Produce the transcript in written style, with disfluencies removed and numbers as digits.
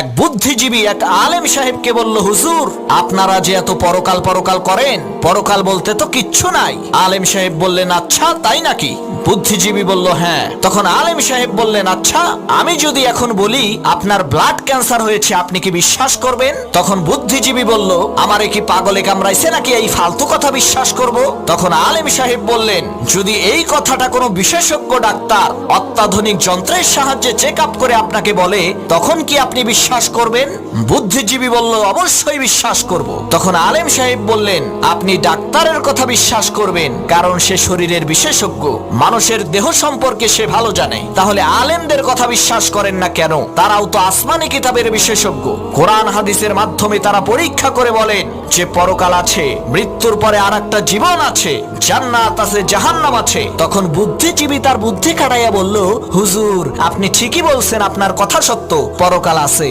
এক বুদ্ধিজীবী এক আলেম সাহেবকে বলল, হুজুর আপনারা যে এত পরকাল পরকাল করেন, পরকাল বলতে তো কিচ্ছু নাই। আলেম সাহেব বললেন, আচ্ছা তাই নাকি? বুদ্ধিজীবী বলল, হ্যাঁ। তখন আলেম সাহেব বললেন, আচ্ছা আমি যদি এখন বলি আপনার ব্লাড ক্যান্সার হয়েছে, আপনি কি বিশ্বাস করবেন? তখন বুদ্ধিজীবী বলল, আমারে কি পাগলে কামড়াইছে নাকি এই ফালতু কথা বিশ্বাস করব? তখন আলেম সাহেব বললেন, যদি এই কথাটা কোনো বিশেষজ্ঞ ডাক্তার অত্যাধুনিক যন্ত্রের সাহায্যে চেক আপ করে আপনাকে বলে, তখন কি আপনি বিশ্বাস করবেন? বুদ্ধিজীবী বলল, অবশ্যই বিশ্বাস করব। তখন আলেম সাহেব বললেন, আপনি ডাক্তারের কথা বিশ্বাস করবেন, কারণ সে শরীরের বিশেষজ্ঞ, মানুষের দেহ সম্পর্কে সে ভালো জানে। তাহলে আলেমদের কথা বিশ্বাস করেন না কেন? তারাও তো আসমানি কিতাবের বিশেষজ্ঞ। কোরআন হাদিসের মাধ্যমে তারা পরীক্ষা করে বলেন যে পরকাল আছে, মৃত্যুর পরে আর একটা জীবন আছে, জান্নাত আছে, জাহান্নাম আছে। তখন বুদ্ধিজীবী তার বুদ্ধি খাটাইয়া বলল, হুজুর আপনি ঠিকই বলছেন, আপনার কথা সত্য, পরকাল আছে।